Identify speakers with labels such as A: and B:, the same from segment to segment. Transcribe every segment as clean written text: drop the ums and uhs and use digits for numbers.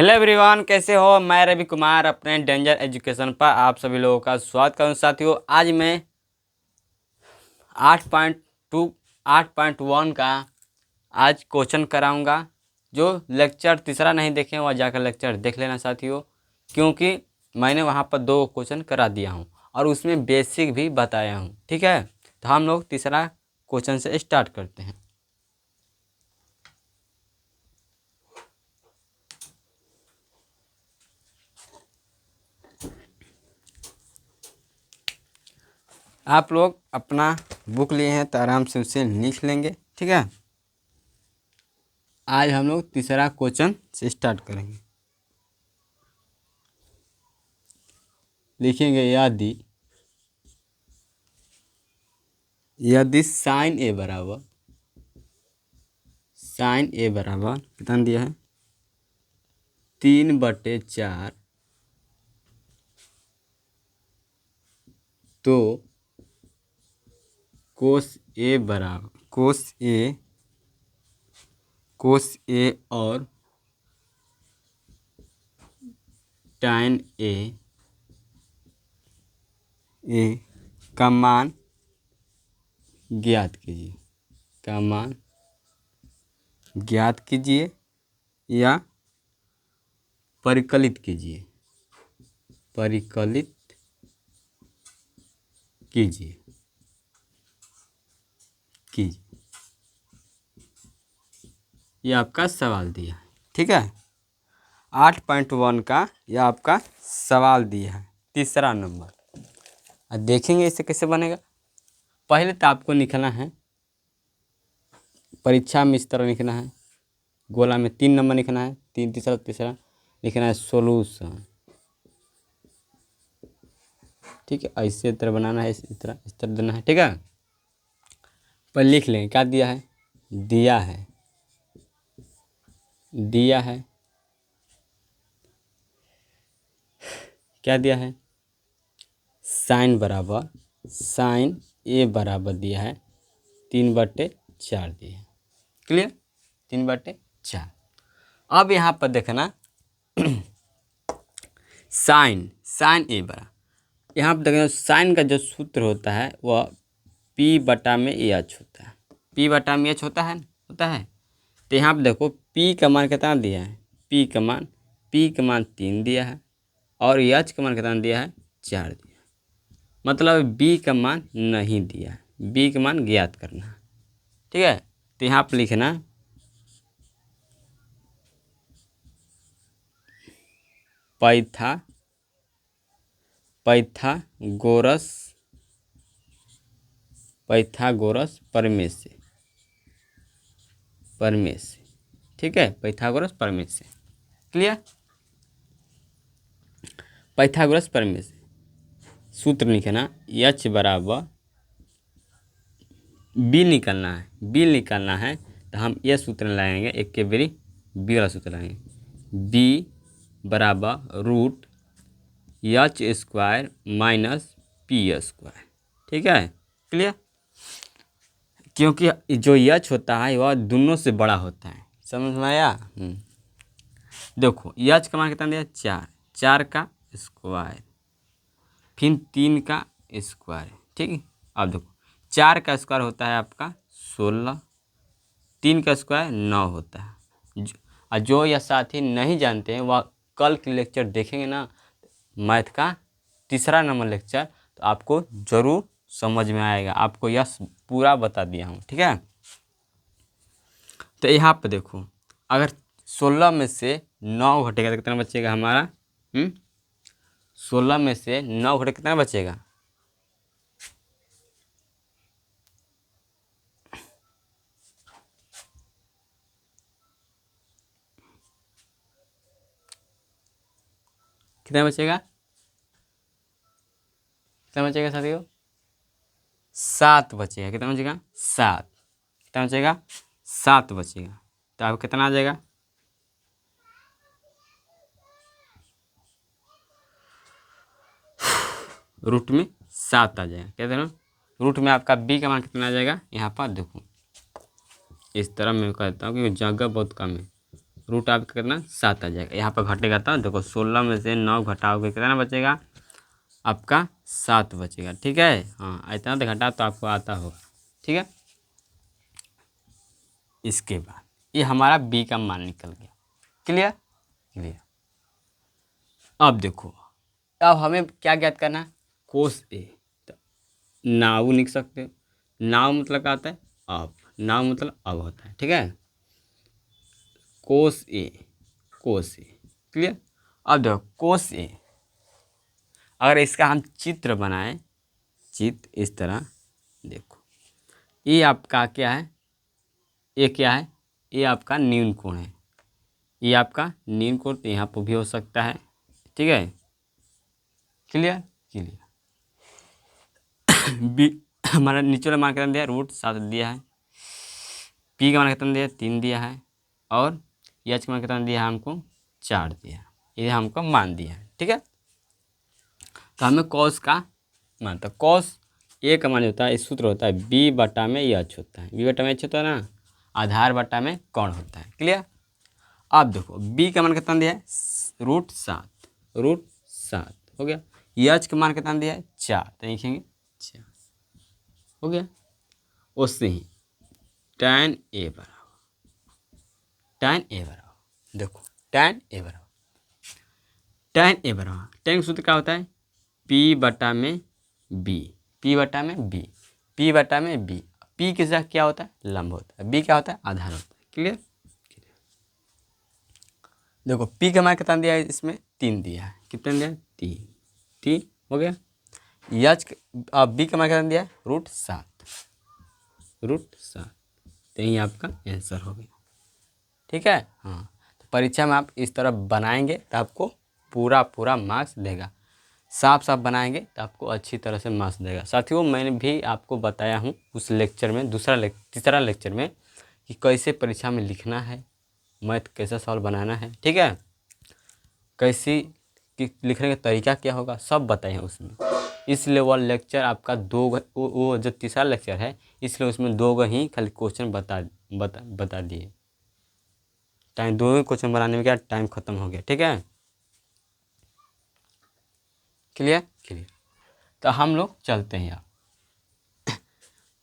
A: Hello everyone, कैसे हो। मैं रवि कुमार अपने डेंजर एजुकेशन पर आप सभी लोगों का स्वागत करूं। साथियों, आज मैं 8.2 8.1 का आज क्वेश्चन कराऊंगा। जो लेक्चर तीसरा नहीं देखे वह जाकर लेक्चर देख लेना साथियों, क्योंकि मैंने वहां पर 2 क्वेश्चन करा दिया हूं और उसमें बेसिक भी बताया हूं। ठीक है, तो हम लोग तीसरा क्वेश्चन से स्टार्ट करते हैं। आप लोग अपना बुक लिए हैं तो आराम से उसे लिख लेंगे। ठीक है, आज हम लोग तीसरा क्वेश्चन से स्टार्ट करेंगे। लिखेंगे यदि साइन ए बराबर कितना दिया है 3/4, तो कोस ए और tan ए का मान ज्ञात कीजिए या परिकलित कीजिए ये आपका सवाल दिया है। ठीक है, 8.1 का यह आपका सवाल दिया है, तीसरा नंबर। अब देखेंगे इसे कैसे बनेगा। पहले तो आपको लिखना है, परीक्षा में इस तरह लिखना है। गोला में 3 नंबर लिखना है, तीसरा लिखना है सोल्यूशन। ठीक है, ऐसे तरह बनाना है, इस तरह देना है। ठीक है, पर लिख लें क्या दिया है। क्या दिया है, साइन ए बराबर दिया है 3/4 दिया है। क्लियर, 3/4। अब यहाँ पर देखना साइन ए बराबर, यहाँ पर देखना साइन का जो सूत्र होता है वह P/H होता है। P/H होता है। तो यहाँ पर देखो P का मान कितना दिया है, P का मान 3 दिया है और H का मान कितना दिया है 4 दिया है। मतलब B का मान नहीं दिया है, B का मान ज्ञात करना है। ठीक है, तो यहाँ पर लिखना पाइथागोरस प्रमेय से। ठीक है, पाइथागोरस प्रमेय से। क्लियर, पाइथागोरस प्रमेय से सूत्र लिखना H बराबर B निकालना है। तो हम यह सूत्र लगाएंगे, एक के बेरी B वाला सूत्र लगाएंगे। B बराबर √H² - P²। ठीक है, क्लियर, क्योंकि जो H होता है वह दोनों से बड़ा होता है। समझ में आया। देखो H का मान कितना दिया 4 का स्क्वायर, फिर 3 का स्क्वायर। ठीक है, अब देखो 4 का स्क्वायर होता है आपका 16, 3 का स्क्वायर 9 होता है। और जो यह साथी नहीं जानते हैं वह कल के लेक्चर देखेंगे ना, मैथ का तीसरा नंबर लेक्चर, तो आपको ज़रूर समझ में आएगा। आपको यह पूरा बता दिया हूँ। ठीक है, तो यहाँ पे देखो अगर 16 में से 9 घटेगा तो कितना बचेगा हमारा 16 में से 9 घटे कितना बचेगा, कितना बचेगा साथियों 7 बचेगा। कितना बचेगा 7। कितना बचेगा 7 बचेगा। तो अब कितना आ जाएगा रूट में 7 आ जाएगा। कहते हैं रूट में आपका B का मान कितना आ जाएगा। यहाँ पर देखो इस तरह मैं कहता हूँ कि जगह बहुत कम है। रूट आपका कितना 7 आ जाएगा। यहाँ पर घटेगा तो देखो 16 में से 9 घटाओगे कितना बचेगा आपका 7 बचेगा। ठीक है, हाँ इतना तो घटा तो आपको आता होगा। ठीक है, इसके बाद ये हमारा बी का मान निकल गया। Clear clear. अब देखो, अब हमें क्या ज्ञात करना है, कोस ए। तो नाउ लिख सकते हो, नाउ मतलब क्या होता है अब, नाउ मतलब अब होता है। ठीक है, कोस ए, कोस ए। क्लियर। अब देखो कोस ए, अगर इसका हम चित्र बनाएं, चित्र इस तरह देखो, ये आपका क्या है, ये क्या है, ये आपका न्यून कोण है, ये आपका न्यून कोण तो यहाँ पर भी हो सकता है। ठीक है, क्लियर क्लियर। बी हमारा नीचे वाला मान कितना दिया, √7 दिया है। पी का मान कितना दिया, 3 दिया है। और एच का मान कितना दिया है हमको, 4 दिया है। ये हमको मान दिया है। ठीक है, तो हमें कॉस का मान, तो कॉस ए का मान होता है, इस सूत्र होता है बी बटा में एच होता है, बी बटा में एच होता है ना, आधार बटा में कोण होता है। क्लियर। अब देखो बी का मान कितना दिया है, √7 हो गया। एच का मान कितना दिया है, 4, तो लिखेंगे 4 हो गया। उससे ही tan ए बराबर, देखो tan ए बराबर tan का सूत्र क्या होता है, P बटा में B, P बटा में B। P के साथ क्या होता है, लंब होता है, B क्या होता है, आधार होता है। क्लियर। देखो P का मान कितना दिया है, इसमें 3 दिया है, कितना दिया है, 3 हो गया। एच B का मान कितना दिया है, √7, तो यही आपका आंसर हो गया। ठीक है, हाँ, तो परीक्षा में आप इस तरह बनाएंगे तो आपको पूरा मार्क्स देगा। साफ बनाएंगे तो आपको अच्छी तरह से मार्क्स देगा। साथियों, मैंने भी आपको बताया हूँ उस लेक्चर में, तीसरा लेक्चर में, कि कैसे परीक्षा में लिखना है, मैथ कैसा सवाल बनाना है। ठीक है, कैसी कि लिखने का तरीका क्या होगा, सब बताए हैं उसमें। इसलिए वो लेक्चर आपका वो जो तीसरा लेक्चर है, इसलिए उसमें 2 ही खाली क्वेश्चन बता दिए। टाइम 2 क्वेश्चन बनाने में क्या टाइम खत्म हो गया। ठीक है, क्लियर क्लियर। तो हम लोग चलते हैं,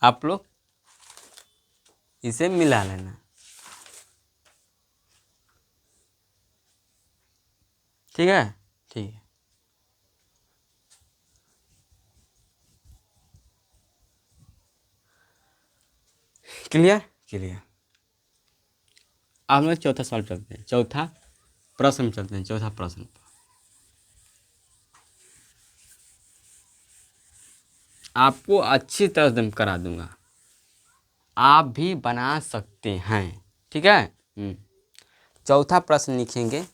A: आप लोग इसे मिला लेना। ठीक है, ठीक है। Clear clear. आप लोग चौथा सवाल चलते हैं, चौथा प्रश्न चलते हैं, चौथा प्रश्न। आपको अच्छी तरह से करा दूंगा, आप भी बना सकते हैं। ठीक है। चौथा प्रश्न लिखेंगे,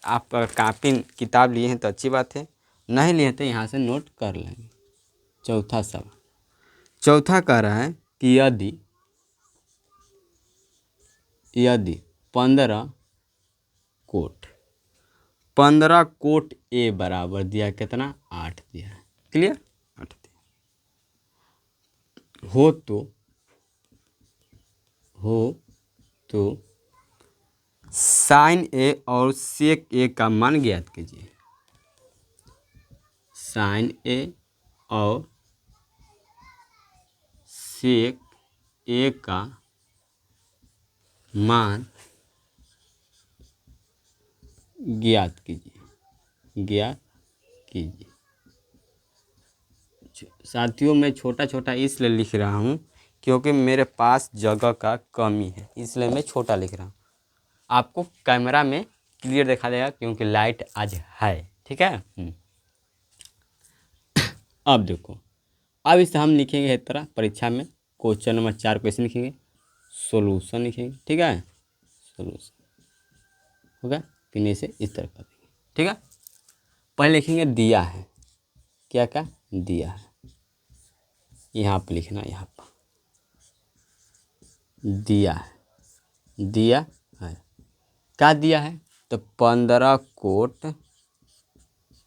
A: आप कापी किताब लिए हैं तो अच्छी बात है, नहीं लिए तो यहाँ से नोट कर लेंगे। चौथा सवाल, चौथा कह रहा है कि यदि 15 कोट ए बराबर दिया, कितना 8 दिया है। क्लियर, 8 दिया हो तो साइन ए और सेक ए का मान ज्ञात कीजिए। साइन ए और सेक ए का मान ज्ञात कीजिए। साथियों, मैं छोटा इसलिए लिख रहा हूँ क्योंकि मेरे पास जगह का कमी है, इसलिए मैं छोटा लिख रहा हूँ। आपको कैमरा में क्लियर दिखा देगा क्योंकि लाइट आज है। ठीक है। अब देखो, अब इसे हम लिखेंगे इस तरह, परीक्षा में क्वेश्चन नंबर 4 क्वेश्चन लिखेंगे, सॉल्यूशन लिखेंगे। ठीक है, सॉल्यूशन होगा, फिर इसे इस तरह कर देंगे। ठीक है, पहले लिखेंगे दिया है, क्या दिया है, यहाँ पर लिखना, यहाँ पर दिया है क्या दिया है, तो 15 कोट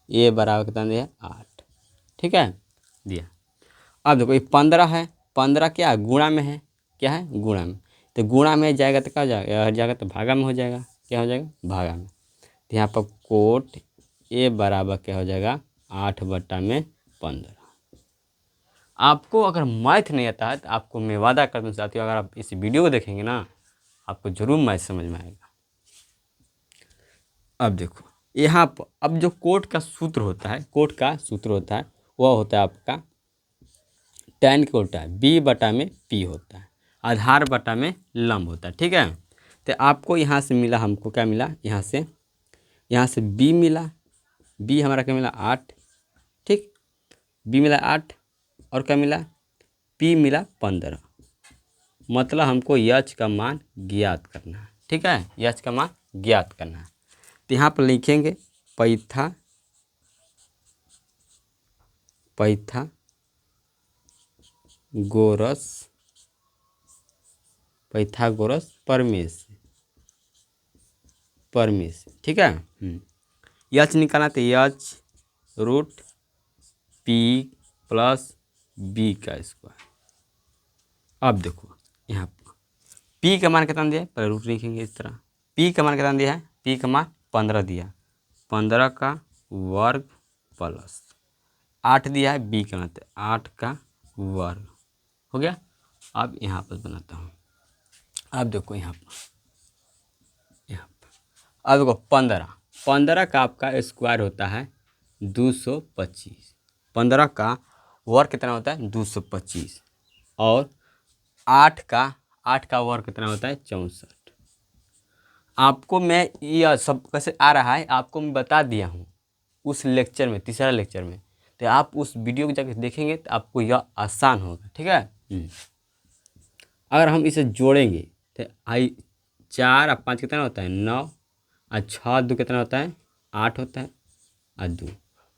A: ए बराबर कितना दिया, 8। ठीक है, दिया। अब देखो ये 15 है, 15 क्या गुणा में है, क्या है गुणा में, तो गुणा में जाएगा तो क्या हो जाएगा, तो भागा में हो जाएगा। क्या हो जाएगा, भागा में। तो यहाँ पर कोट ए बराबर क्या हो जाएगा, 8/15। आपको अगर मैथ नहीं आता है तो आपको मैं वादा करता हूँ साथियों, अगर आप इस वीडियो को देखेंगे ना आपको जरूर मैथ समझ में आएगा। अब देखो यहाँ पर अब जो कोट का सूत्र होता है, कोट का सूत्र होता है वह होता है आपका tan का उल्टा b/p होता है, आधार बटा में लंब होता है। ठीक है, तो आपको यहाँ से मिला, हमको क्या मिला, यहाँ से b मिला, b हमारा क्या मिला 8। ठीक, b मिला 8 और क्या मिला, p मिला 15। मतलब हमको यच का मान ज्ञात करना है। ठीक है, यच का मान ज्ञात करना है। तो यहाँ पर लिखेंगे पाइथागोरस परमेश। ठीक है, यच निकालना तो यच रूट p प्लस b का स्क्वायर। अब देखो यहाँ पर p का मान कितना दिया है, पहले रूट लिखेंगे इस तरह। p का मान कितना दिया है, p का मान 15 दिया, 15 का वर्ग प्लस 8 दिया है b का मान, 8 का वर्ग हो गया। अब यहाँ पर बनाता हूँ, अब देखो यहाँ पर अब देखो 15 का आपका स्क्वायर होता है 225, 15 का वर्ग कितना होता है 225, और 8 का वर्ग कितना होता है 64। आपको मैं यह सब कैसे आ रहा है आपको मैं बता दिया हूँ उस लेक्चर में, तीसरा लेक्चर में। तो आप उस वीडियो को जाकर देखेंगे तो आपको यह आसान होगा। ठीक है, अगर हम इसे जोड़ेंगे तो 4 और 5 कितना होता है 9, और 6 2 कितना होता है 8 होता है, और 2।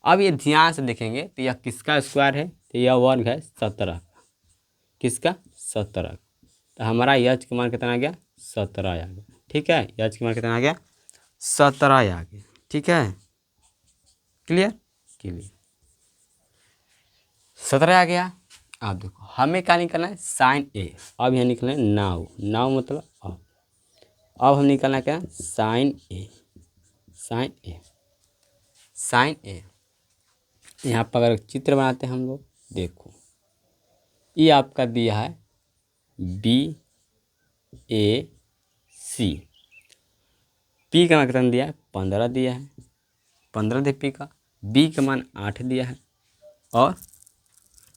A: अब ये ध्यान से देखेंगे तो यह किसका स्क्वायर है, तो यह वर्ग है 17 का। किसका, 17। तो हमारा यच का मान कितना आ गया 17 आ गया। ठीक है, यच का मान कितना आ गया 17 आ गया। ठीक है, क्लियर 17 आ गया। अब देखो हमें क्या निकालना है, साइन ए। अब यहाँ निकलना है नाउ मतलब अब हम निकालना क्या, साइन ए। यहाँ पर अगर चित्र बनाते हैं हम लोग, देखो ये आपका दिया है BAC, P का मान कितना दिया है 15 दिया है, 15 दिया P का, B का मान 8 दिया है, और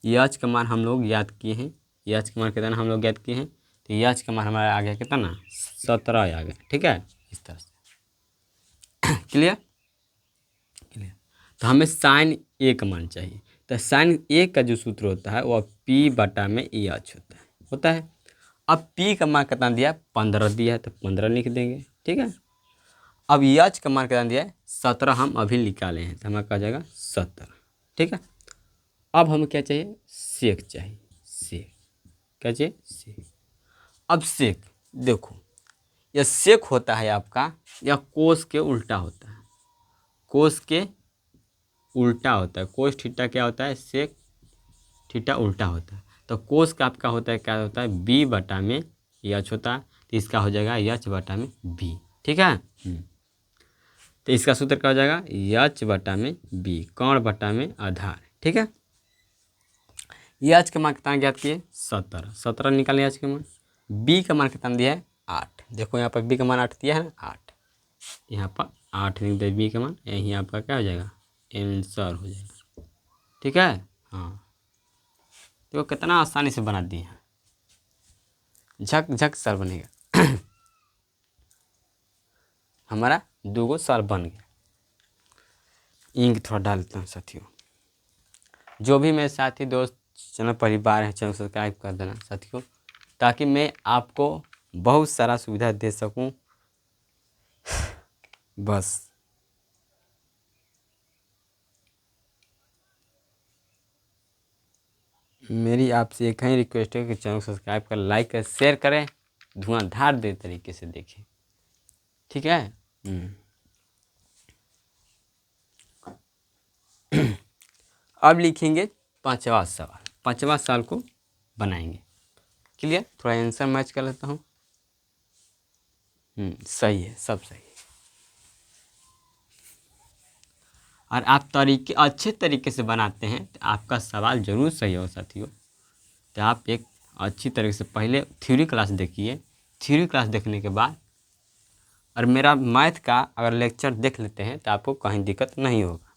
A: यच का मान हम लोग याद किए हैं, यच का मान कितना हम लोग याद किए हैं, तो यच का मान हमारा आ गया कितना 17 आ गया। ठीक है, इस तरह से क्लियर। तो हमें साइन ए का मान चाहिए, तो साइन ए का जो सूत्र होता है वह p/एच होता है। अब p का मान कितना दिया है 15 दिया है, तो 15 लिख देंगे। ठीक है, अब एच का मान कितना दिया है 17 हम अभी निकाले हैं, तो हमारा कहा जाएगा 17। ठीक है, अब हमें क्या चाहिए, सेक चाहिए, क्या चाहिए सेक। अब सेक देखो यह सेक होता है आपका, यह कोस के उल्टा होता है, कोस थीटा क्या होता है, सेक थीटा उल्टा होता है। तो कोस का आपका होता है क्या होता है b/एच होता है, तो इसका हो जाएगा h/b। ठीक है, तो इसका सूत्र क्या हो जाएगा h/b, कोण/में आधार। ठीक है, एच का मान कितना ज्ञात किए 17 निकालें एच का मान, b का मान कितना दिया है 8। देखो यहाँ पर b का मान 8 दिया है ना, 8 यहाँ पर 8 लिख दे b का मान, यही आपका क्या हो जाएगा आंसर हो जाएगा। ठीक है, हाँ देखो कितना आसानी से बना दिए हैं, झक सर बनेगा हमारा 2 सर बन गया। इंक थोड़ा डालता हूँ साथियों, जो भी मेरे साथी दोस्त चैनल परिवार है चैनल सब्सक्राइब कर देना साथियों, ताकि मैं आपको बहुत सारा सुविधा दे सकूं। बस मेरी आपसे एक ही रिक्वेस्ट है कि चैनल को सब्सक्राइब कर, लाइक कर, शेयर करें, धुआंधार दे तरीके से देखें। ठीक है, अब लिखेंगे 5वां सवाल, 5वां सवाल को बनाएंगे। क्लियर, थोड़ा आंसर मैच कर लेता हूँ। सही है, सब सही है। और आप अच्छे तरीके से बनाते हैं तो आपका सवाल ज़रूर सही हो साथियों। तो आप एक अच्छी तरीके से पहले थ्योरी क्लास देखिए, थ्योरी क्लास देखने के बाद और मेरा मैथ का अगर लेक्चर देख लेते हैं तो आपको कहीं दिक्कत नहीं होगा।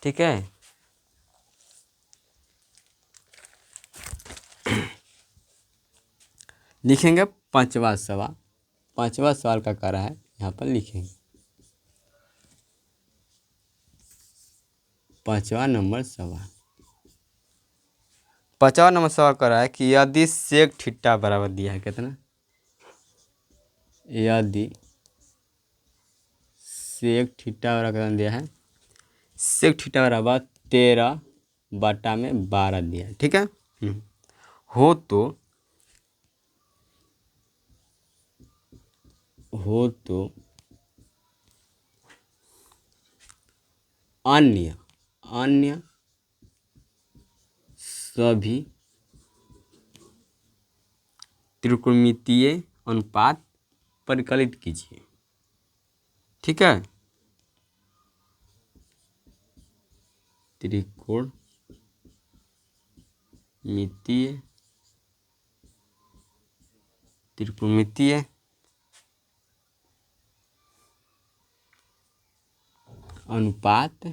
A: ठीक है, लिखेंगे पांचवा सवाल का करा है, यहाँ पर लिखेंगे 5वां नंबर सवाल। 5वां नंबर सवाल कर रहा है कि यदि सेक थीटा बराबर दिया है कितना, यदि सेक थीटा बराबर कितना दिया है, सेक थीटा बराबर 13/12 दिया है। ठीक है, हो तो अन्य सभी त्रिकोणमितीय अनुपात परिकलित कीजिए। ठीक है, त्रिकोणमितीय अनुपात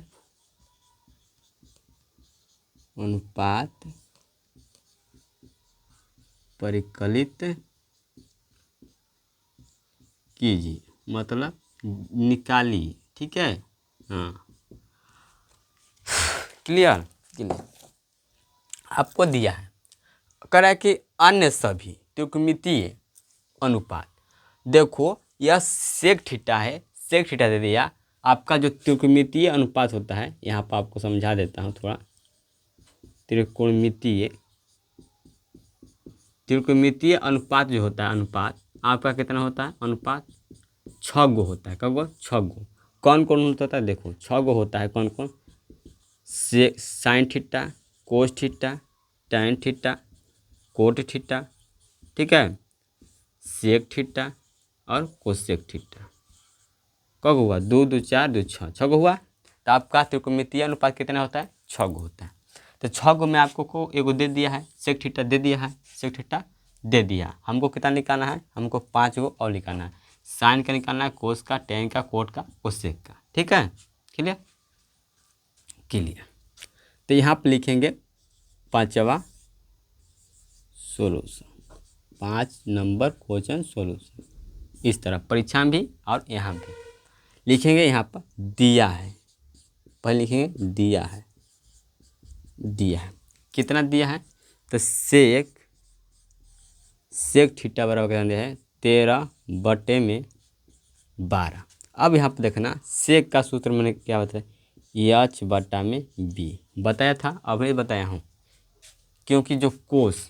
A: परिकलित कीजिए, मतलब निकालिए। ठीक है, हाँ, क्लियर। आपको दिया है, कह रहा है कि अन्य सभी त्रिकोणमितीय अनुपात, देखो यह सेक थीटा है, सेक थीटा दे दिया। आपका जो त्रिकोणमितीय अनुपात होता है, यहाँ पर आपको समझा देता हूँ थोड़ा। त्रिकोणमितीय अनुपात जो होता है, अनुपात आपका कितना होता है, अनुपात 6 गो होता है। कब गो? 6 गो। कौन कौन होता है, देखो 6 गो होता है। कौन कौन? Sine theta, cos theta, tan theta, cot theta, ठीक है, सेक थीटा और कोसेक थीटा। कब हुआ? 2 2 4 2 6, 6 गो हुआ। तो आपका त्रिकोणमितीय अनुपात कितना होता है? 6 गो होता है। तो 6 गो में आपको को एगो दे दिया है, सेक थीटा दे दिया है, सेक थीटा दे दिया। हमको कितना निकालना है? हमको 5 गो और निकालना है। साइन का निकालना है, कोस का, टेन का, कोट का, कोसेक का। ठीक है, क्लियर क्लियर। तो यहाँ पर लिखेंगे 5वां सोल्यूशन, 5 नंबर क्वेश्चन सोल्यूशन। इस तरह परीक्षा में भी और यहाँ भी लिखेंगे। यहाँ पर दिया है, पहले लिखेंगे दिया है, कितना दिया है? तो सेक थीटा बराबर कितना दिया है? 13/12। अब यहाँ पर देखना, सेक का सूत्र मैंने क्या बताया? H/b बताया था, अभी बताया हूँ। क्योंकि जो कोस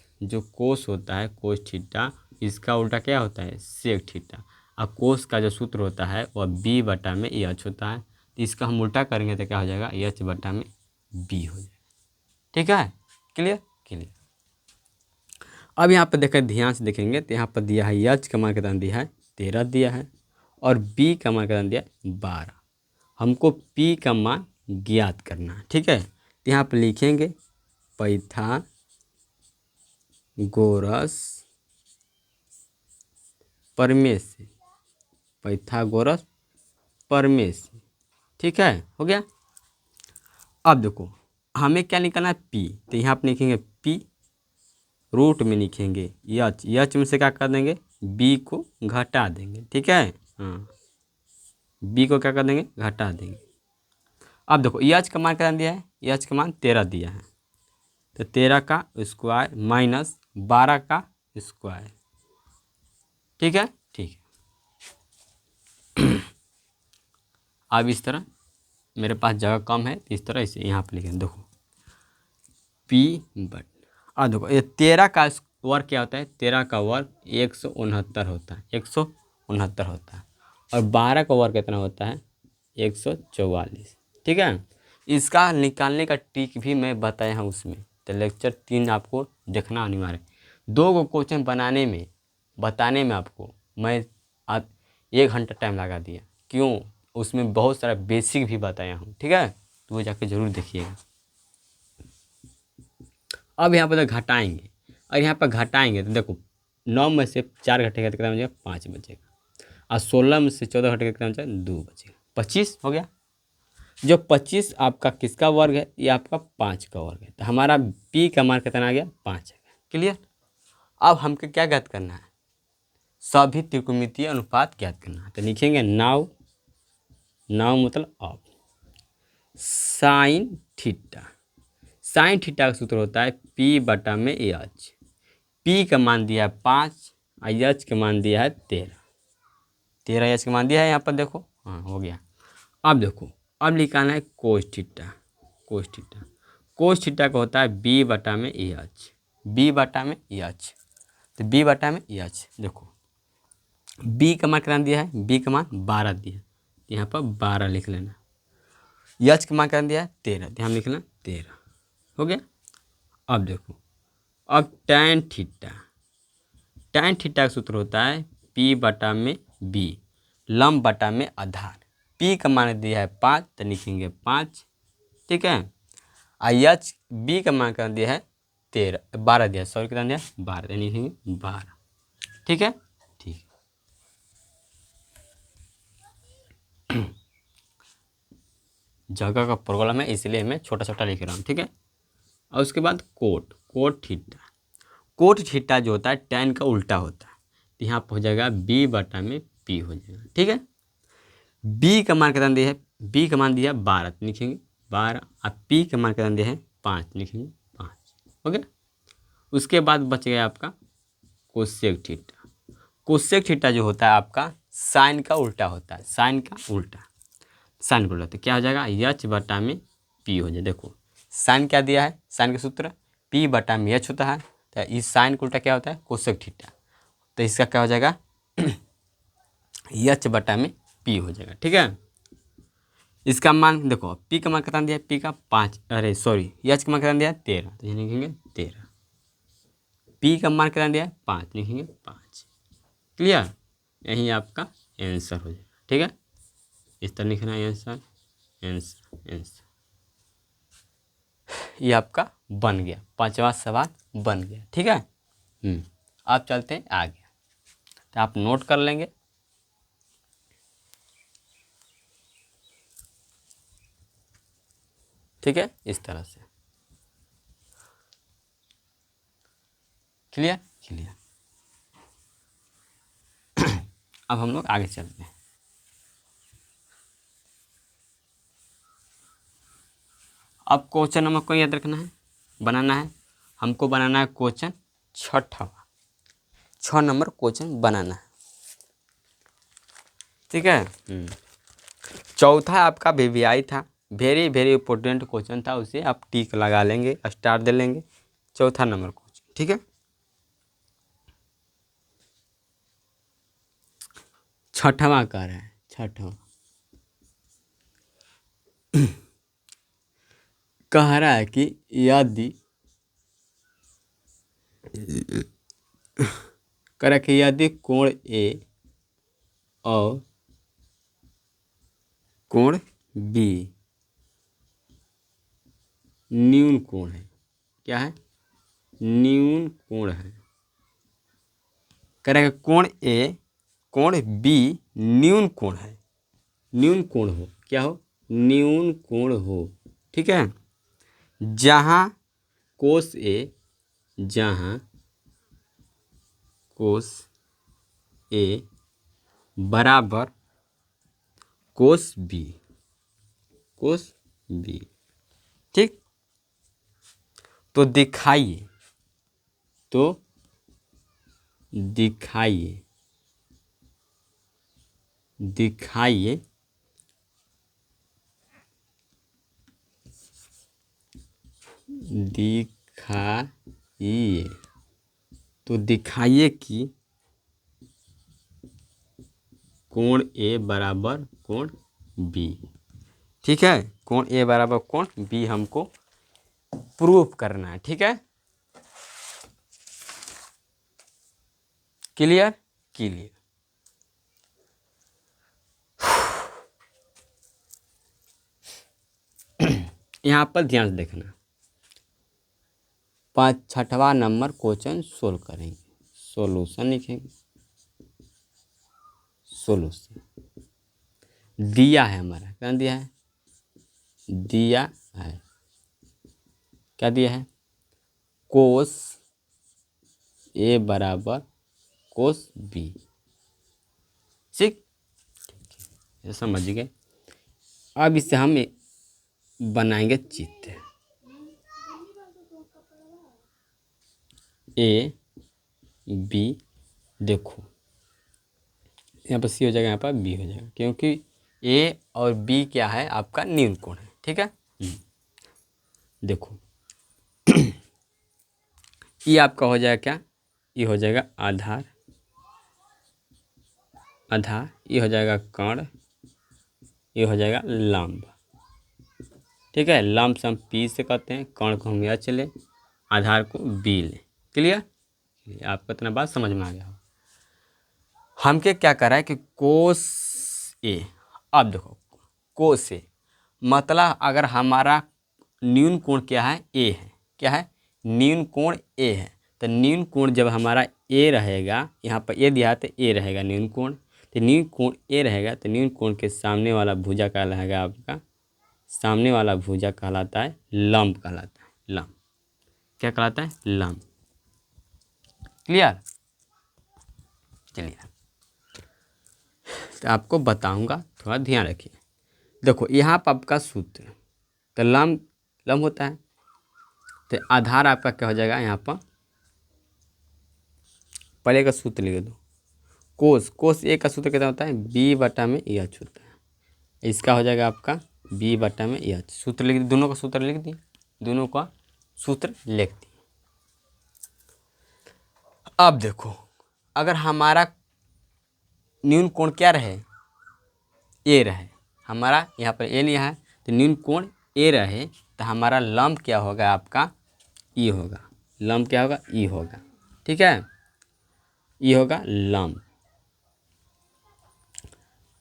A: होता है, कोस थीटा, इसका उल्टा क्या होता है? Sec theta. और कोस का जो सूत्र होता है वह B/H होता है। तो इसका हम उल्टा करेंगे तो क्या हो जाएगा? H/b हो जाएगा। ठीक है, क्लियर क्लियर। अब यहाँ पर देखें, ध्यान से देखेंगे तो यहाँ पर दिया है H का मान कितना दिया है? 13 दिया है, और B का मान कितना दिया है? 12। हमको P का मान ज्ञात करना है। ठीक है, तो यहाँ पर लिखेंगे पाइथागोरस प्रमेय से। ठीक है, हो गया। अब देखो हमें क्या निकालना है? P। तो यहाँ पर लिखेंगे P, रूट में लिखेंगे H में से क्या कर देंगे? B को घटा देंगे। ठीक है, हाँ, B को क्या कर देंगे? घटा देंगे। अब देखो H का मान कितना दिया है? H का मान 13 दिया है। तो 13 का स्क्वायर माइनस 12 का स्क्वायर। ठीक है, ठीक है। अब इस तरह, मेरे पास जगह कम है, इस तरह इसे यहाँ पर लिखें। देखो P/, अब देखो ये 13 का वर्ग क्या होता है? 13 का वर्ग 169 होता है, 169 होता है। और 12 का वर्ग कितना होता है? 144। ठीक है, इसका निकालने का ट्रिक भी मैं बताया हूँ उसमें। तो लेक्चर 3 आपको देखना अनिवार्य है। 2 गो क्वेश्चन बताने में आपको मैं 1 घंटा टाइम लगा दिया। क्यों? उसमें बहुत सारा बेसिक भी बताया हूँ, ठीक है, तो वो जाके ज़रूर देखिएगा। अब यहाँ पर घटाएंगे, और यहाँ पर घटाएंगे तो देखो 9 में से 4 घटेगा तो कितना बचेगा, 5 बचेगा, और 16 में से 14 घटेगा कितना बचेगा, 2 बचेगा, 25 हो गया। जो 25 आपका किसका वर्ग है, ये आपका 5 का वर्ग है, तो हमारा पी का मान कितना आ गया, 5 है। क्लियर। अब हमको क्या ज्ञात करना है, सभी त्रिकोणमितीय अनुपात ज्ञात करना है। तो लिखेंगे नाउ मतलब अब साइन थीटा। साइन थीटा का सूत्र होता है पी बटा में एच। पी का मान दिया है 5 और एच का मान दिया है 13 एच का मान दिया है यहाँ पर, देखो हाँ हो गया। अब देखो, अब निकालना है कोस थीटा। कोस थीटा का होता है बी बटा में एच। बी बटा में एच, तो बी बटा में एच, देखो बी का मान कितना दिया है, बी का मान 12 दिया है, तो यहाँ पर 12 लिख लेना। एच का मान कितना दिया है, 13, तो हम लिख लेना 13, हो गया। अब देखो, अब टैन थीटा का सूत्र होता है पी बटा में बी, लंब बटा में आधार। पी का मान दिया है 5, तो लिखेंगे 5, ठीक है। आई एच बी का मान कितना दिया है, 12 दिया, सॉरी कितना दिया, 12, तो लिखेंगे 12, ठीक है। ठीक, जगह का प्रॉब्लम है इसलिए मैं छोटा छोटा लिख रहा हूँ, ठीक है। और उसके बाद कोट थीटा जो होता है टैन का उल्टा होता है, तो यहाँ पर हो जाएगा बी बटा में पी हो जाएगा, ठीक है। बी का मान कितना दिया है, बी का मान दिया 12, तो लिखेंगे 12, और पी का मान कितना दिया है 5, लिखेंगे 5, हो गया। उसके बाद बच गया आपका कोसेक थीटा जो होता है आपका साइन का उल्टा होता है, साइन का उल्टा तो क्या हो जाएगा, एच बटा में पी हो जाए। देखो साइन क्या दिया है, साइन का सूत्र पी बटा में एच होता है, तो इस साइन का उल्टा क्या होता है, कोसेक थीटा, तो इसका क्या हो जाएगा एच बटा में पी हो जाएगा, ठीक है। इसका मान देखो, पी का मान कितना दिया है, पी का 5, अरे सॉरी एच का मान कितना दिया है 13, तो लिखेंगे 13, पी का मान कितना दिया है 5, लिखेंगे 5, क्लियर। यही आपका आंसर हो जाएगा, ठीक है। इस तरह लिखना है आंसर, ये आपका बन गया, 5वां सवाल बन गया, ठीक है। आप चलते हैं आगे, तो आप नोट कर लेंगे। ठीक है, इस तरह से क्लियर। अब हम लोग आगे चलते हैं। अब क्वेश्चन नंबर को याद रखना है, बनाना है हमको, बनाना है क्वेश्चन 6 नंबर क्वेश्चन बनाना है, ठीक है। चौथा आपका वीवीआई था, वेरी इंपॉर्टेंट क्वेश्चन था, उसे आप टिक लगा लेंगे, स्टार दे लेंगे। चौथा नंबर क्वेश्चन, ठीक है। छठवां कह रहे हैं, छठवां कह रहा है कि यदि कोण ए और कोण बी न्यून कोण है, क्या है, न्यून कोण है। कह रहा है कोण ए कोण बी न्यून कोण है, न्यून कोण हो, क्या हो, न्यून कोण हो, ठीक है। जहाँ कोस ए बराबर कोस बी, ठीक। तो दिखाइए दिखाइए कि कोण ए बराबर कोण बी, ठीक है। कोण ए बराबर कोण बी हमको प्रूफ करना है, ठीक है। क्लियर। यहाँ पर ध्यान से देखना, 6वां नंबर क्वेश्चन सोल्व करेंगे, सॉल्यूशन लिखेंगे, सॉल्यूशन दिया है हमारा, क्या दिया है, दिया है, क्या दिया है, कोस ए बराबर कोस बी, ठीक, ये समझ गए। अब इससे हम बनाएंगे चित्र, ए बी, देखो यहाँ पर सी हो जाएगा, यहाँ पर बी हो जाएगा, क्योंकि ए और बी क्या है, आपका न्यून कोण है, ठीक है। देखो ये आपका हो जाएगा क्या, ये हो जाएगा आधार, आधार, ये हो जाएगा कर्ण, ये हो जाएगा लंब, ठीक है। लंब से हम पी से कहते हैं, कर्ण को हम एच ले, आधार को बी ले, क्लियर। आपको इतना बात समझ में आ गया हो। हम क्या कर रहा है कि कोस ए, अब देखो कोस ए मतलब अगर हमारा न्यून कोण क्या है, ए है, क्या है, न्यून कोण ए है, तो न्यून कोण जब हमारा ए रहेगा, यहाँ पर ए दिया है तो ए रहेगा न्यून कोण, तो न्यून कोण ए रहेगा, तो न्यून कोण के सामने वाला भुजा कहलाएगा आपका, सामने वाला भुजा कहलाता है लंब, कहलाता है लंब, क्या कहलाता है, लंब, क्लियर। चलिए तो आपको बताऊंगा, थोड़ा ध्यान रखिए। देखो यहाँ पर आपका सूत्र, तो लंब लंब होता है, तो आधार आपका क्या हो जाएगा, यहाँ पर पहले का सूत्र लिख दो, कोस ए का सूत्र कितना होता है, बी बटा में एच होता है, इसका हो जाएगा आपका बी बटा में एच, सूत्र लिख, दोनों का सूत्र लिख दिए, दोनों का सूत्र लिख दिए। अब देखो अगर हमारा न्यून कोण क्या रहे, ए रहे, हमारा यहाँ पर ए लिया है, तो न्यून कोण ए रहे, तो हमारा लंब क्या होगा आपका, ई होगा, लंब क्या होगा, ई होगा, ठीक है, ई होगा लंब,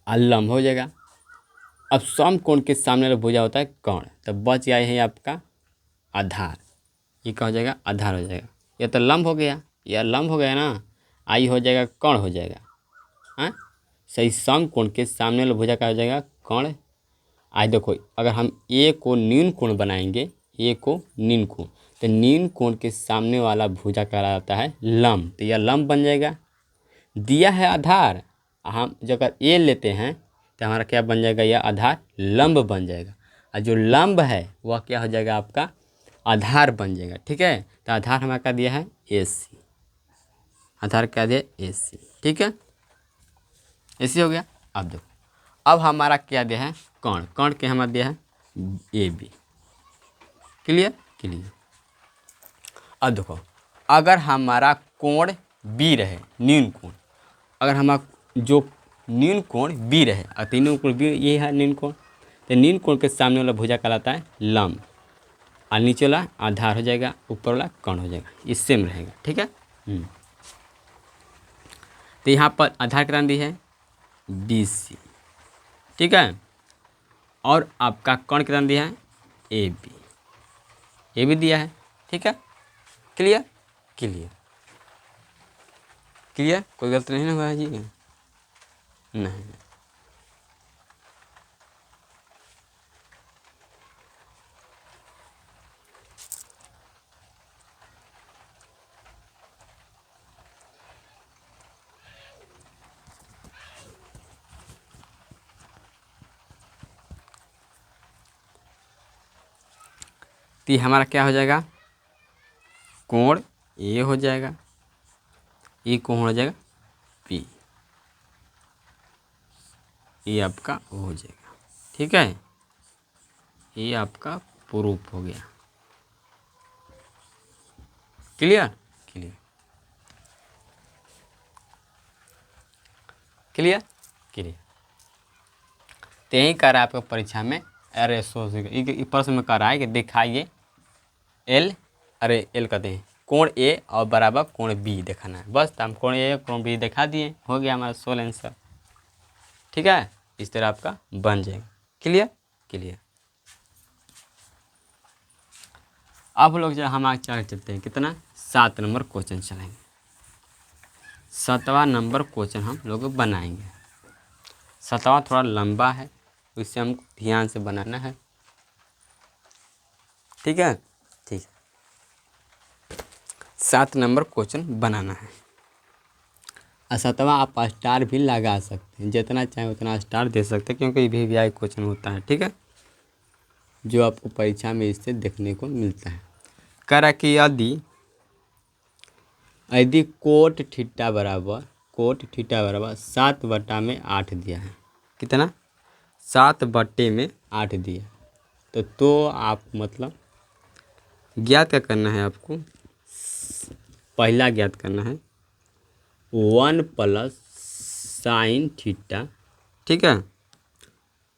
A: लंब हो जाएगा। अब सम कोण के सामने वाला भुजा होता है कर्ण, तो बच गया है आपका आधार, ये क्या हो जाएगा, आधार हो जाएगा, ये तो लंब हो गया, यह लंब हो गया ना, आई हो जाएगा कर्ण हो जाएगा, हाँ सही, सम कोण के सामने वाला भुजा क्या हो जाएगा, कर्ण। आज देखो अगर हम ए को न्यून कोण बनाएंगे, ए को न्यून कोण, तो न्यून कोण के सामने वाला भुजा कहलाता है लंब, तो यह लंब बन जाएगा। दिया है आधार, हम जो अगर ए लेते हैं तो हमारा क्या बन जाएगा, यह आधार लंब बन जाएगा, और जो लंब है वह क्या हो जाएगा, आपका आधार बन जाएगा, ठीक है। तो आधार हमारा क्या दिया है, ए सी, आधार क्या दिया, ए सी, ठीक है, ऐसे हो गया। अब देखो अब हमारा क्या दिया है, कर्ण, कर्ण के हमारा दिया है ए बी, क्लियर क्लियर। अब देखो अगर हमारा कोण बी रहे, न्यून कोण, अगर हमारा जो न्यून कोण बी रहे, और तीनों कोण बी, ये है न्यून कोण, तो न्यून कोण के सामने वाला भुजा कहलाता है लंब, और नीचे वाला आधार हो जाएगा, ऊपर वाला कर्ण हो जाएगा, ये सेम रहेगा, ठीक है। तो यहाँ पर आधार कितना दी है, बी सी, ठीक है, और आपका कर्ण कितना दिया है, ए बी, ये भी दिया है, ठीक है, क्लियर क्लियर क्लियर, कोई गलती नहीं हुआ है जी, नहीं। तो हमारा क्या हो जाएगा, कोण ए हो जाएगा, ये कोण हो जाएगा पी, ये आपका हो जाएगा, ठीक है, ये आपका प्रूफ हो गया, क्लियर क्लियर क्लियर क्लियर। तो यही कर रहा है आपका परीक्षा में, अरे प्रश्न में कर रहा है कि दिखाइए एल, अरे एल कहते हैं कोण ए और बराबर कोण बी दिखाना है, बस तो हम कोण ए कोण बी दिखा दिए, हो गया हमारा सोल्व आंसर, ठीक है। इस तरह आपका बन जाएगा, क्लियर क्लियर। अब लोग जो हम आगे चलते हैं, कितना 7 नंबर क्वेश्चन चलेंगे। 7वां नंबर क्वेश्चन हम लोग बनाएंगे। 7वां थोड़ा लंबा है, इससे हमको ध्यान से बनाना है। ठीक है, ठीक है। 7 नंबर क्वेश्चन बनाना है। और 7वां आप स्टार भी लगा सकते हैं, जितना चाहे उतना स्टार दे सकते हैं, क्योंकि VVI क्वेश्चन होता है। ठीक है, जो आपको परीक्षा में इससे देखने को मिलता है। कह रहा कि यदि कोट थीटा बराबर 7/8 दिया है, कितना 7/8 दिया, तो आप मतलब ज्ञात क्या करना है आपको, पहला ज्ञात करना है 1 प्लस साइन थीटा। ठीक है,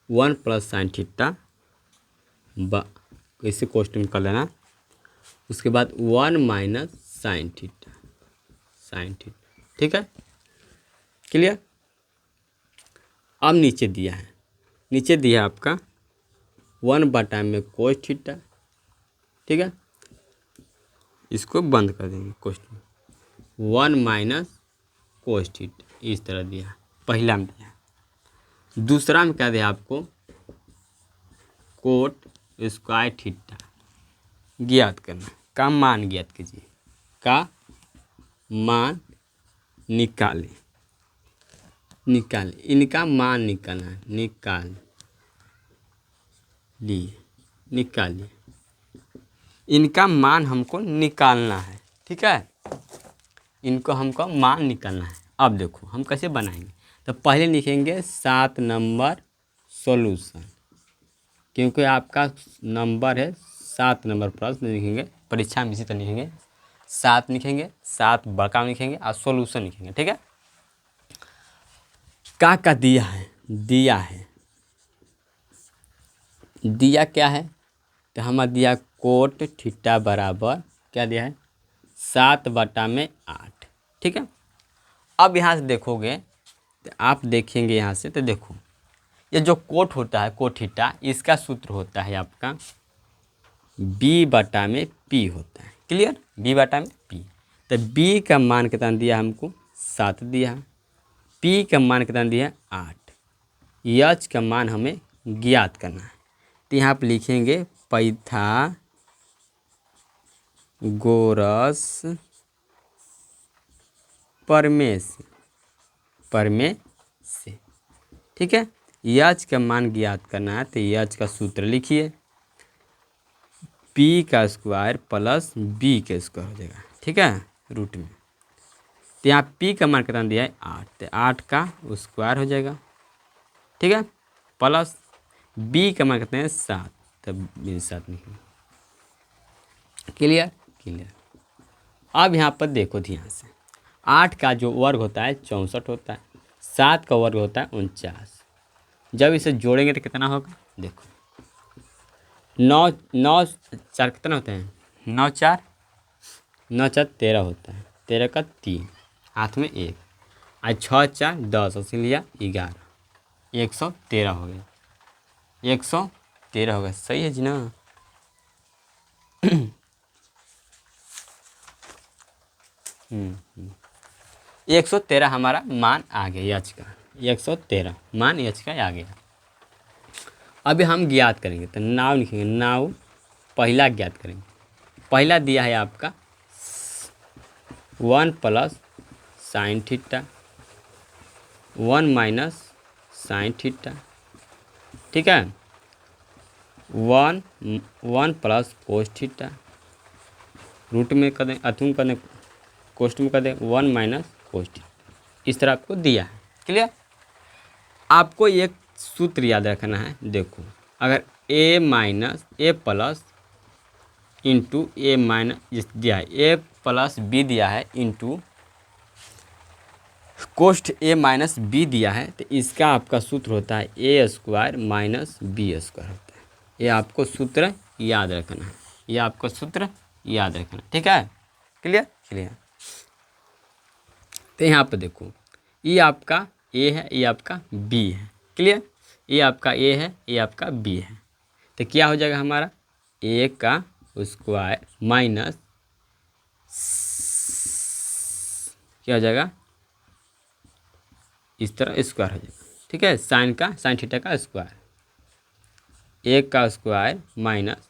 A: 1 प्लस साइन थीटा इसे क्वेश्चन कर लेना। उसके बाद 1 माइनस साइन थीटा। ठीक है, क्लियर। अब नीचे दिया है आपका 1/में कोस थीटा। ठीक है, इसको बंद कर देंगे क्वेश्चन। 1 माइनस कोस थीटा इस तरह दिया है, पहला में दिया है। दूसरा में क्या दिया आपको, कोट स्क्वायर थीटा ज्ञात करना, का मान ज्ञात कीजिए, का मान निकालें, इनका मान निकालना है, निकालिए इनका मान हमको निकालना है। ठीक है, इनको हमको मान निकालना है। अब देखो हम कैसे बनाएंगे, तो पहले लिखेंगे 7 नंबर सॉल्यूशन, क्योंकि आपका नंबर है 7 नंबर प्रश्न लिखेंगे, परीक्षा में इसी तरह लिखेंगे, 7 लिखेंगे, 7 बड़का लिखेंगे और सॉल्यूशन लिखेंगे। ठीक है, का दिया क्या है, तो हमारा दिया कोट थीटा बराबर क्या दिया है 7/8। ठीक है, अब यहाँ से देखोगे तो आप देखेंगे यहाँ से, तो देखो ये जो कोट होता है, कोट थीटा, इसका सूत्र होता है आपका B/P होता है। Clear, B/P। तो B का मान कितना दिया हमको 7 दिया, P का मान कितना दिया 8, H का मान हमें ज्ञात करना है। तो यहाँ पर लिखेंगे पाइथागोरस प्रमेय से। ठीक है, H का मान ज्ञात करना है, तो H का सूत्र लिखिए, P का स्क्वायर प्लस B का स्क्वायर हो जाएगा। ठीक है, रूट में, तो यहाँ P का मान कितना दिया है 8, तो 8 का स्क्वायर हो जाएगा। ठीक है, प्लस B का मान कितने हैं 7, तब 7 लिखेंगे। क्लियर। अब यहाँ पर देखो ध्यान से, 8 का जो वर्ग होता है 64 होता है, 7 का वर्ग होता है 49। जब इसे जोड़ेंगे तो कितना होगा, देखो 9 4 कितना होते हैं, 9 4 13 होता है, 13 का 3, हाथ में 1, आज 6 4 10 और लिया 11, 113 हो गया, 113 हो गया। सही है जी ना। 113 हमारा मान आ गया, H का 113 मान H का आ गया। अभी हम ज्ञात करेंगे, तो नाव लिखेंगे, नाव पहला ज्ञात करेंगे। पहला दिया है आपका 1 plus sine theta, 1 minus sine theta. ठीक है, 1 प्लस कोस थीटा, रूट में कर दें, अथुम कर दें, कोष्ट में कर दें 1 माइनस कोस थीटा। इस तरह आपको दिया है। क्लियर। आपको एक सूत्र याद रखना है, देखो अगर a plus into a minus दिया है, a प्लस बी दिया है इंटू कोष्ट a माइनस बी दिया है, तो इसका आपका सूत्र होता है a square minus b square होता है। ये आपको सूत्र याद रखना है, ठीक है। क्लियर। तो यहाँ पर देखो, ये आपका a है, ये आपका b है। क्लियर, ये आपका a है, ये आपका b है। तो क्या हो जाएगा हमारा, a का स्क्वायर माइनस क्या हो जाएगा, इस तरह स्क्वायर हो जाएगा। ठीक है, साइन थीटा का स्क्वायर, 1 का स्क्वायर माइनस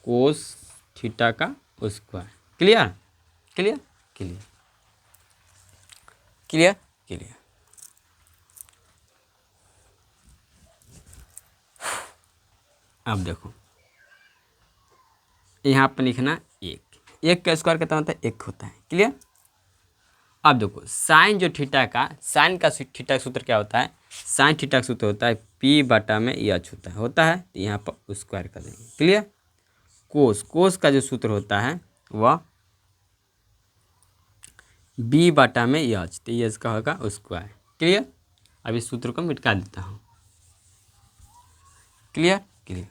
A: कोस थीटा का square. Clear clear clear clear clear. अब देखो यहाँ पर लिखना 1 का स्क्वायर कितना होता है, 1 होता है। क्लियर। अब देखो साइन जो थीटा का, साइन का थीटा का सूत्र क्या होता है, साइन थीटा का सूत्र होता है पी बटा में एच होता है तो यहाँ पर स्क्वायर कर देंगे। क्लियर। कोस का जो सूत्र होता है वह बी बटा में एच, तो एच का होगा स्क्वायर। क्लियर। अब इस सूत्र को मिटा देता हूँ। क्लियर क्लियर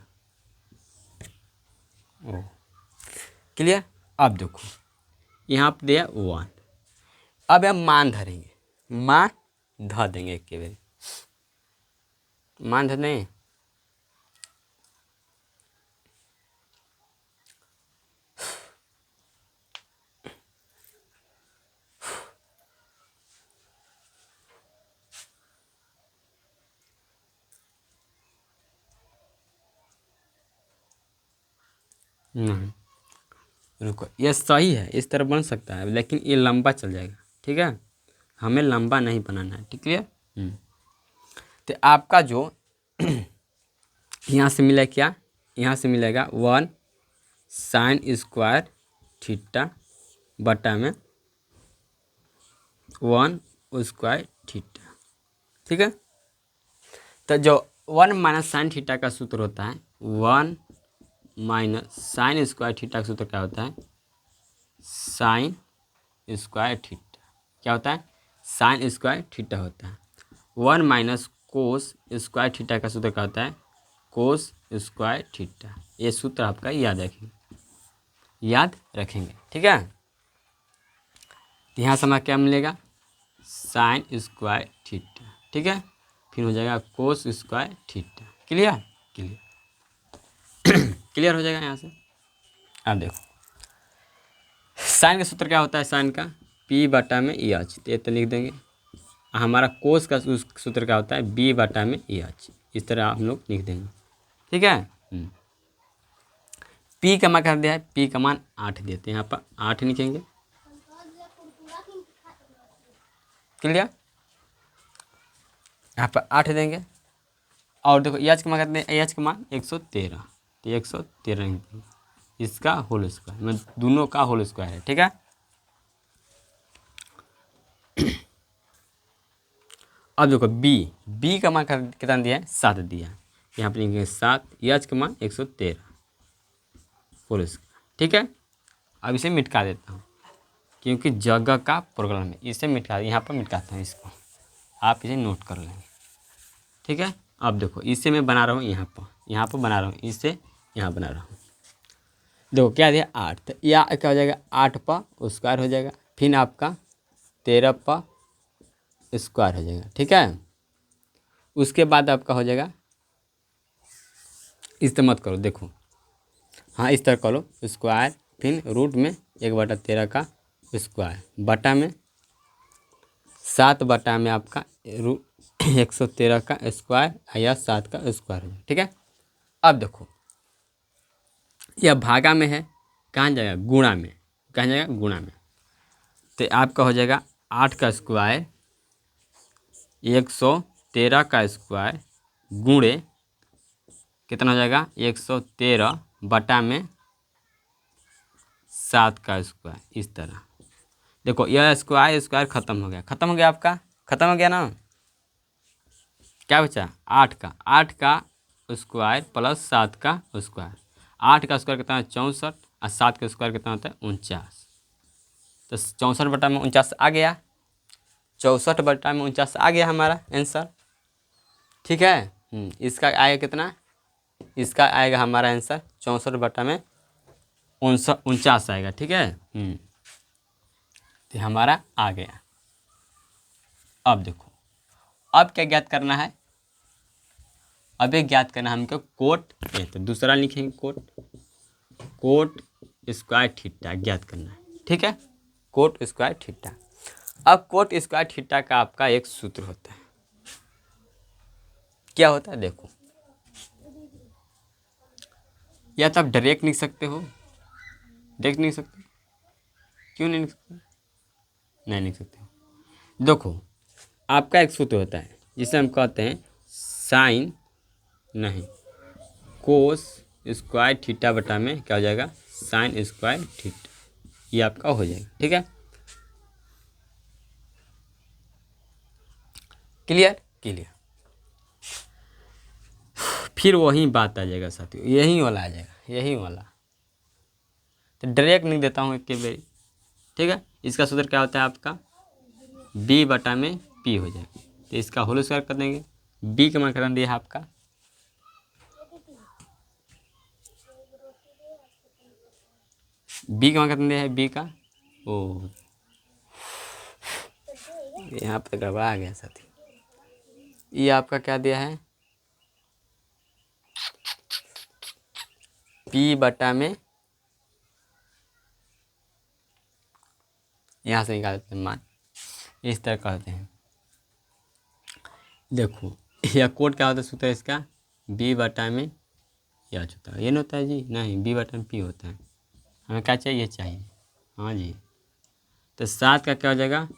A: ओ क्लियर। अब देखो यहाँ पर दिया 1, अब हम मान धरेंगे, मान ध देंगे एक के बार, मान धर दें। नहीं रुको, ये सही है, इस तरह बन सकता है लेकिन ये लंबा चल जाएगा। ठीक है, हमें लंबा नहीं बनाना है। ठीक है। तो आपका जो यहाँ से मिला क्या, यहाँ से मिलेगा 1 साइन स्क्वायर थीटा बटा में 1 स्क्वायर थीटा। ठीक है, तो जो 1 माइनस साइन थीटा का सूत्र होता है, 1 माइनस साइन स्क्वायर थीटा का सूत्र क्या होता है, साइन स्क्वायर थीटा क्या होता है, साइन स्क्वायर थीटा होता है। 1 माइनस कोस स्क्वायर थीटा का सूत्र क्या होता है, कोस स्क्वायर थीटा। ये सूत्र आपका याद रखेंगे। ठीक है, यहाँ से हमारा क्या मिलेगा, साइन स्क्वायर थीटा। ठीक है, फिर हो जाएगा cos square theta. Clear clear clear हो जाएगा यहाँ से। अब देखो साइन का सूत्र क्या होता है, साइन का पी बटा में एच, तो लिख देंगे। हमारा कोस का सूत्र क्या होता है, बी बटा में एच, इस तरह आप लोग लिख देंगे। ठीक है। पी का मान कर दिया है, पी का मान 8 देते हैं, यहाँ पर 8 लिखेंगे। क्लियर, यहाँ पर 8 देंगे। और देखो एच का मान करते हैं, एच का मान 113, तो 113 लिख देंगे, इसका होल स्क्वायर, मतलब दोनों का होल स्क्वायर है। ठीक है। अब देखो बी का मान कितना दिया है, 7 दिया है, यहाँ पर लिखेंगे 7, एच का मान 113 होल स्क्वायर। ठीक है, अब इसे मिटका देता हूँ क्योंकि जगह का प्रॉब्लम है, इसे मिटका, यहाँ पर मिटकाता हूँ इसको, आप इसे नोट कर लेंगे। ठीक है, अब देखो इसे मैं बना रहा हूँ यहाँ पर बना रहा हूँ, इसे यहाँ बना रहा हूँ। देखो क्या दिया 8, तो या क्या हो जाएगा, 8 पर स्क्वायर हो जाएगा, फिर आपका 13 पर स्क्वायर हो जाएगा। ठीक है, उसके बाद आपका हो जाएगा, इस तरह मत करो, देखो हाँ इस तरह करो, स्क्वायर फिर रूट में 1/13 का स्क्वायर बटा में 7 बटा में आपका रूट 113 का स्क्वायर या 7 का स्क्वायर हो। ठीक है, अब देखो यह भागा में है, कहाँ जाएगा, गुणा में, कहाँ जाएगा, गुणा में, तो आपका हो जाएगा 8 का स्क्वायर 113 का स्क्वायर गुणे कितना हो जाएगा, 113 बटा में 7 का स्क्वायर। इस तरह देखो यह स्क्वायर खत्म हो गया आपका, खत्म हो गया ना। क्या बचा, 8 का स्क्वायर प्लस 7 का स्क्वायर, 8 का स्क्वायर कितना है 64 और 7 का स्क्वायर कितना होता है 49, तो 64 बटा में 49 आ गया, 64 बटा में 49 आ गया हमारा आंसर। ठीक है, इसका आएगा कितना, इसका आएगा हमारा आंसर 64 बटा में 49 आएगा। ठीक है, तो हमारा आ गया। अब देखो अब क्या ज्ञात करना है, अब एक ज्ञात करना है हमको कोट ए, तो दूसरा लिखेंगे कोट स्क्वायर थीटा ज्ञात करना है, ठीक है, कोट स्क्वायर थीटा। अब कोट स्क्वायर थीटा का आपका एक सूत्र होता है, क्या होता है देखो, या तो आप डायरेक्ट लिख सकते हो, डायरेक्ट लिख सकते हो, क्यों नहीं लिख सकते, नहीं लिख सकते हो। देखो आपका एक सूत्र होता है जिसे हम कहते हैं साइन, नहीं, कोस स्क्वायर थीटा बटा में क्या हो जाएगा, साइन स्क्वायर थीटा, ये आपका हो जाएगा, ठीक है, क्लियर क्लियर। फिर वही बात आ जाएगा साथियों, यही वाला आ जाएगा, यही वाला, तो डायरेक्ट नहीं देता हूँ एक के बेरी, ठीक है। इसका सूत्र क्या होता है आपका, बी बटा में पी हो जाएगा, तो इसका होल स्क्वायर कर देंगे, बी का मान कर दिया है आपका, बी का मान कर दिया है, बी का, ओ यहाँ पर गड़बड़ा गया साथी, ये आपका क्या दिया है, पी बटा में, यहाँ से निकालते हैं मान, इस तरह करते हैं। देखो यह कोड क्या होता है सूत्र इसका, बी बटा में एच होता है, ये नहीं होता है जी, नहीं, बी बटा में पी होता है, हमें क्या चाहिए, चाहिए, हाँ जी, तो 7 का क्या हो जाएगा,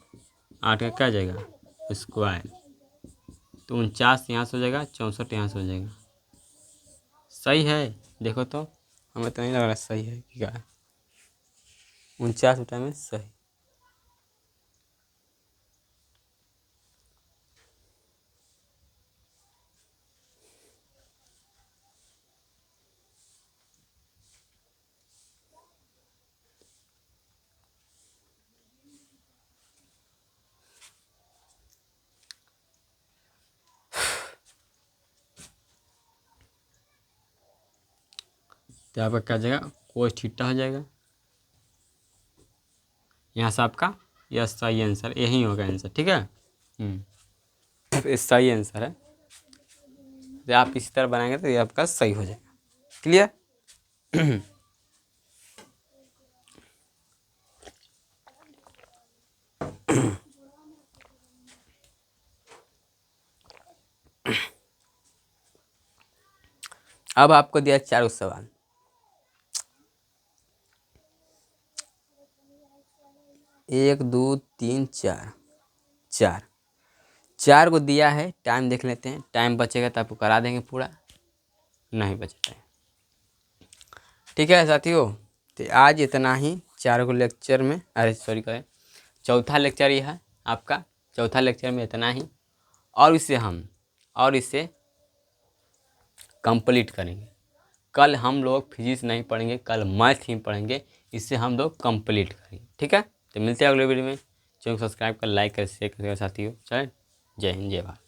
A: 8 का क्या हो जाएगा स्क्वायर, तो 49 यहाँ से हो जाएगा, 64 यहाँ से हो जाएगा, सही है, देखो तो हमें तो नहीं लग रहा सही है कि क्या है, 49 बटा में सही। तो आपका क्या हो जाएगा, कोस थीटा हो जाएगा, यहाँ से आपका यह सही आंसर, यही होगा आंसर, ठीक है, ये सही आंसर है, तो आप इसी तरह बनाएंगे तो ये आपका सही हो जाएगा, क्लियर। अब आपको दिया 4 सवाल, 1 2 3 4, 4 को दिया है, टाइम देख लेते हैं, टाइम बचेगा तो आपको करा देंगे पूरा, नहीं बचा टाइम, ठीक है साथियों। तो आज इतना ही 4 को लेक्चर में, अरे सॉरी करें, चौथा लेक्चर ये है आपका, चौथा लेक्चर में इतना ही, और इसे कंप्लीट करेंगे। कल हम लोग फिजिक्स नहीं पढ़ेंगे, कल मैथ ही पढ़ेंगे, इससे हम लोग कंप्लीट करेंगे, ठीक है। तो मिलते हैं अगले वीडियो में, चैनल को सब्सक्राइब कर, लाइक कर, शेयर कर साथियों, चलें, जय हिंद जय भारत।